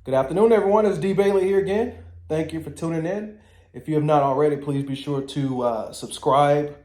Good afternoon, everyone. It's D. Bailey here again. Thank you for tuning in. If you have not already, please be sure to subscribe,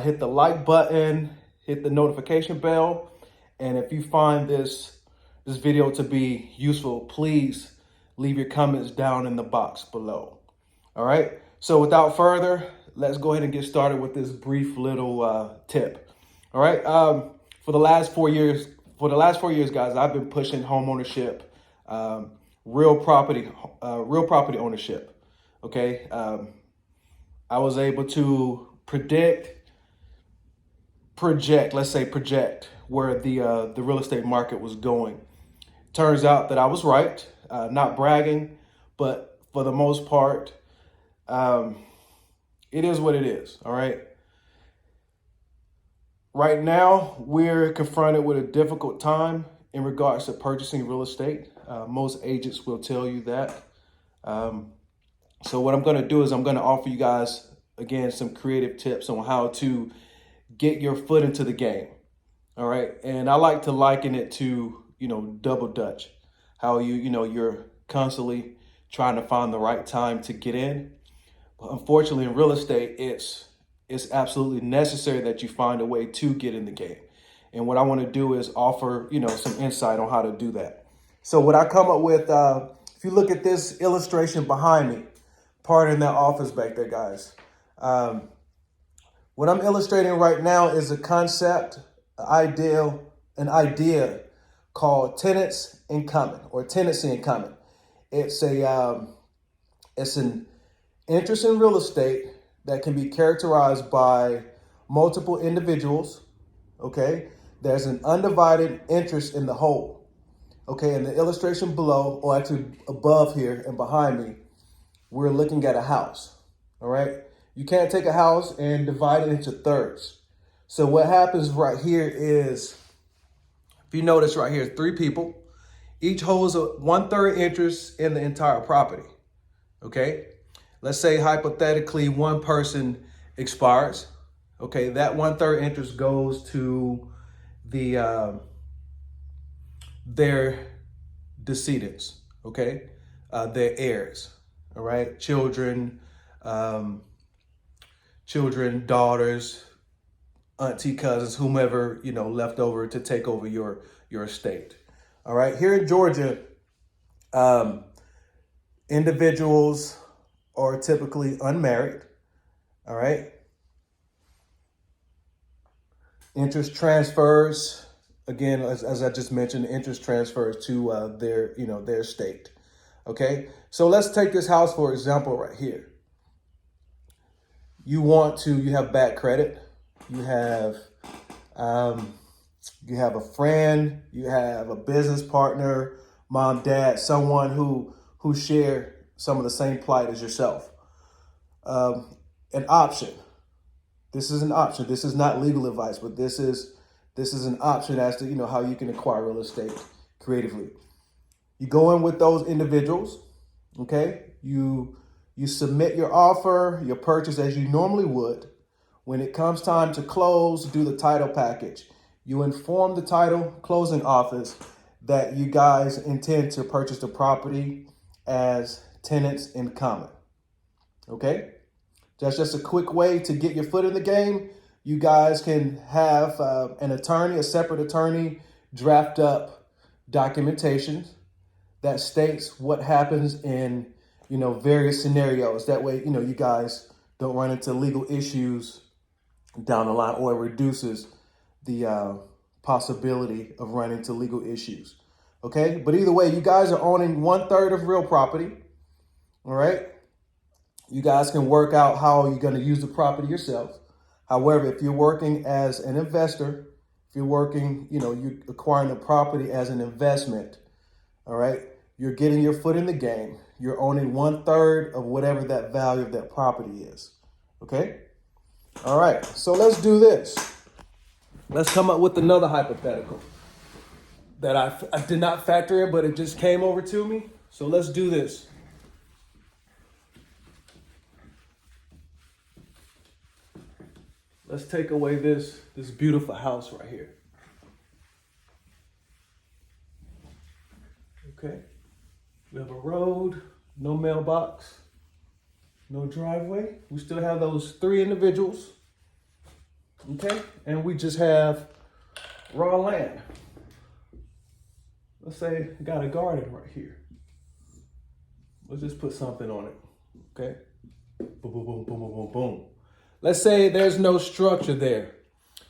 hit the like button, hit the notification bell. And if you find this video to be useful, please leave your comments down in the box below. All right. So without further, let's go ahead and get started with this brief little tip. All right. For the last 4 years, guys, I've been pushing homeownership. Real property ownership. Okay. I was able to project where the real estate market was going. Turns out that I was right. Not bragging, but for the most part, it is what it is. All right. Right now, we're confronted with a difficult time in regards to purchasing real estate. Most agents will tell you that. So what I'm going to do is I'm going to offer you guys, again, some creative tips on how to get your foot into the game. All right. And I like to liken it to, double dutch, how you're constantly trying to find the right time to get in. But unfortunately, in real estate, it's absolutely necessary that you find a way to get in the game. And what I want to do is offer, some insight on how to do that. So what I come up with, if you look at this illustration behind me, pardon that office back there, guys. What I'm illustrating right now is a concept, an idea called tenants in common, or tenancy in common. It's an interest in real estate that can be characterized by multiple individuals. Okay, there's an undivided interest in the whole. Okay, in the illustration below, or actually above here and behind me, we're looking at a house. All right, you can't take a house and divide it into thirds. So what happens right here is, if you notice right here, 3 people, each holds a 1/3 interest in the entire property. Okay, let's say hypothetically one person expires. Okay, that 1/3 interest goes to their decedents. Okay, their heirs. All right, children, daughters, auntie, cousins, whomever left over to take over your estate. All right, here in Georgia, individuals are typically unmarried. All right. Interest transfers, again, as I just mentioned, interest transfers to their estate. Okay. So let's take this house, for example, right here. You have bad credit. You have a friend, you have a business partner, mom, dad, someone who share some of the same plight as yourself. An option. This is an option. This is not legal advice, but this is an option as to how you can acquire real estate creatively. You go in with those individuals. Okay. You submit your offer, your purchase as you normally would. When it comes time to close, do the title package. You inform the title closing office that you guys intend to purchase the property as tenants in common. Okay. That's just a quick way to get your foot in the game. You guys can have a separate attorney, draft up documentation that states what happens in, various scenarios. That way, you guys don't run into legal issues down the line, or it reduces the possibility of running into legal issues. Okay. But either way, you guys are owning 1/3 of real property. All right. You guys can work out how you're going to use the property yourself. However, if you're working as an investor, if you're working, you're acquiring the property as an investment. All right. You're getting your foot in the game. You're owning 1/3 of whatever that value of that property is. Okay. All right. So let's do this. Let's come up with another hypothetical that I did not factor in, but it just came over to me. So let's do this. Let's take away this beautiful house right here. Okay. We have a road, no mailbox, no driveway. We still have those 3 individuals. Okay, and we just have raw land. Let's say I got a garden right here. Let's just put something on it. Okay, boom, boom, boom, boom, boom, boom, boom. Let's say there's no structure there.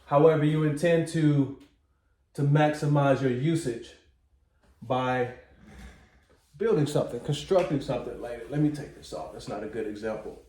However, you intend to maximize your usage by building something, constructing something. Like, let me take this off. That's not a good example.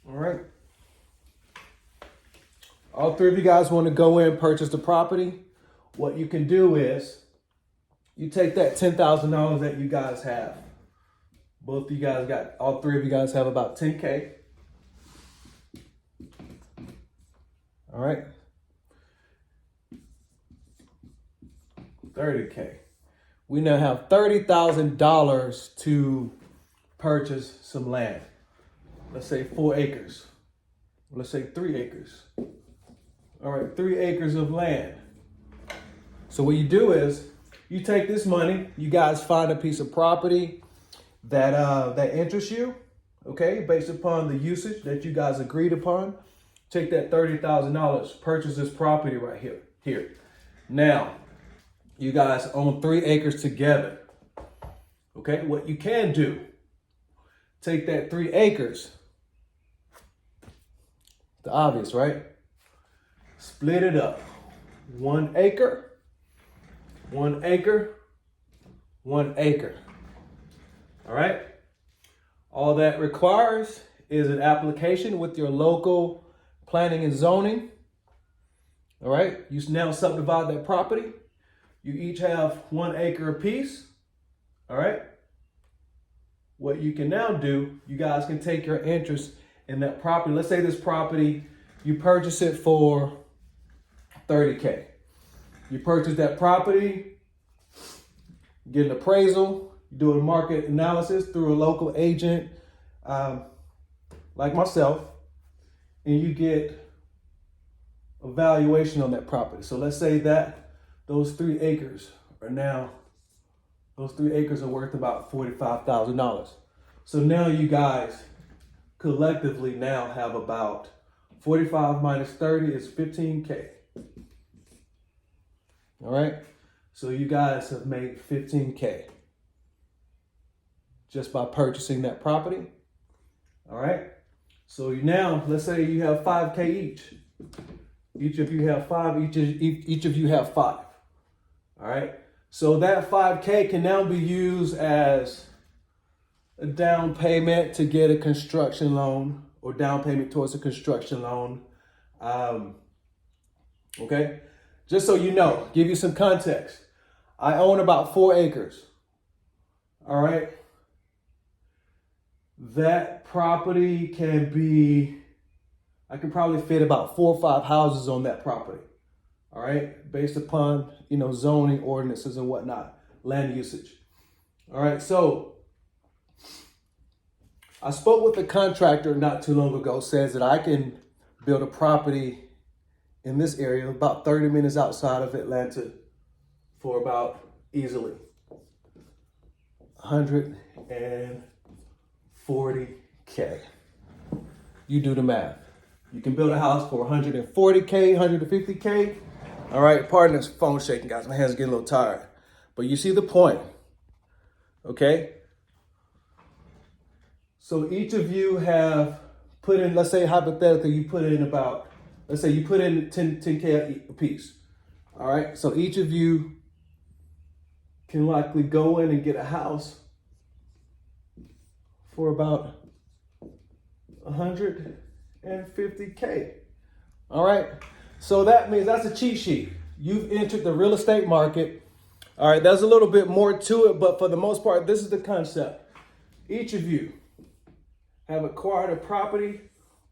All right. All 3 of you guys want to go in and purchase the property. What you can do is you take that $10,000 that you guys have. Both of you guys got, all 3 of you guys have about 10K. All right. 30K. We now have $30,000 to purchase some land. Let's say 4 acres. Let's say 3 acres. All right, 3 acres of land. So what you do is you take this money, you guys find a piece of property that interests you, okay, based upon the usage that you guys agreed upon. Take that $30,000, purchase this property right here. Now, you guys own 3 acres together. Okay, what you can do, take that 3 acres, the obvious, right? Split it up. 1 acre, 1 acre, 1 acre. All right. All that requires is an application with your local planning and zoning. All right. You now subdivide that property. You each have 1 acre apiece. All right. What you can now do, you guys can take your interest in that property. Let's say this property, you purchase it for 30K. You purchase that property, get an appraisal, you do a market analysis through a local agent like myself, and you get a valuation on that property. So let's say that those 3 acres are now, those 3 acres are worth about $45,000. So now you guys collectively now have about 45 minus 30 is 15K. All right. So you guys have made 15K just by purchasing that property. All right. So you now, let's say you have 5K each. Each of you have 5, each of you have 5. All right. So that 5K can now be used as a down payment to get a construction loan, or down payment towards a construction loan. Okay. Just so you know, give you some context. I own about 4 acres. All right. That property can be, I can probably fit about 4 or 5 houses on that property. All right. Based upon, zoning ordinances and whatnot, land usage. All right. So I spoke with a contractor not too long ago, says that I can build a property in this area about 30 minutes outside of Atlanta for about easily $140K. You do the math. You can build a house for $140K, $150K. All right, pardon this phone shaking, guys. My hands are getting a little tired. But you see the point, okay? So each of you have put in, let's say hypothetically, you put in about, let's say you put in 10K a piece. All right, so each of you can likely go in and get a house for about $150K. All right, so that means that's a cheat sheet. You've entered the real estate market. All right, there's a little bit more to it, but for the most part, this is the concept. Each of you have acquired a property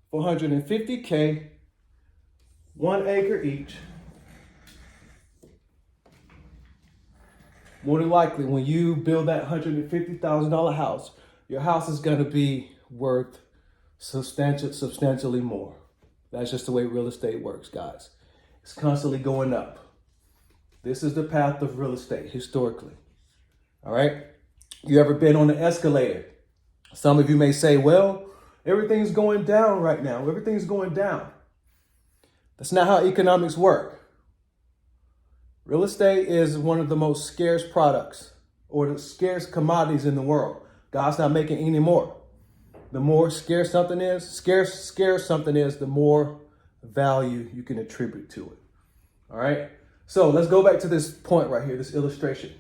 for $150K, 1 acre each. More than likely, when you build that $150,000 house, your house is going to be worth substantially more. That's just the way real estate works, guys. It's constantly going up. This is the path of real estate historically. All right. You ever been on an escalator? Some of you may say, well, everything's going down right now. Everything's going down. That's not how economics work. Real estate is one of the most scarce products or the scarce commodities in the world. God's not making any more. The more scarce something is, the more value you can attribute to it. All right. So let's go back to this point right here, this illustration.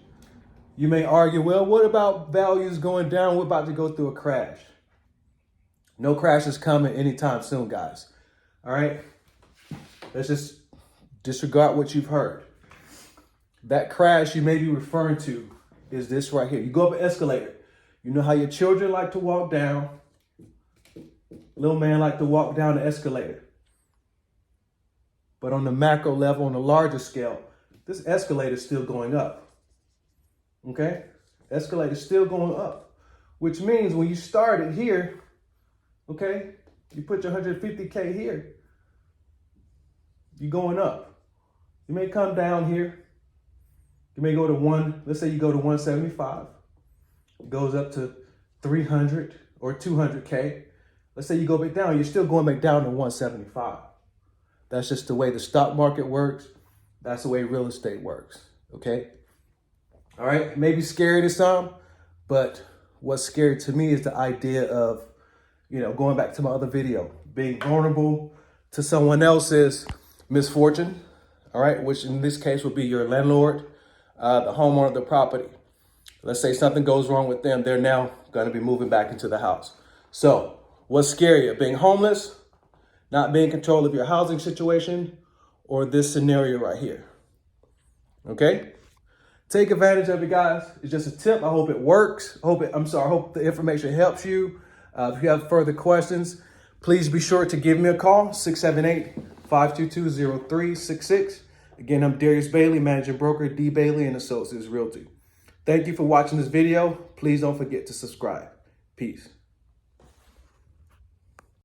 You may argue, well, what about values going down? We're about to go through a crash. No crash is coming anytime soon, guys. All right. Let's just disregard what you've heard. That crash you may be referring to is this right here. You go up an escalator. You know how your children like to walk down. Little man like to walk down the escalator. But on the macro level, on the larger scale, this escalator is still going up. Okay? Escalator is still going up. Which means when you started here, okay, you put your 150K here, you're going up. You may come down here. You may go to let's say you go to 175. It goes up to 300 or 200K. Let's say you go back down, you're still going back down to 175. That's just the way the stock market works. That's the way real estate works, okay? All right, it may be scary to some, but what's scary to me is the idea of, going back to my other video, being vulnerable to someone else's misfortune, all right, which in this case would be your landlord, the homeowner of the property. Let's say something goes wrong with them. They're now going to be moving back into the house. So what's scarier, being homeless, not being in control of your housing situation, or this scenario right here? Okay? Take advantage of it, guys. It's just a tip. I hope it works. I hope the information helps you. If you have further questions, please be sure to give me a call, 678-522-0366. Again, I'm Darius Bailey, Managing Broker, D. Bailey & Associates Realty. Thank you for watching this video. Please don't forget to subscribe. Peace.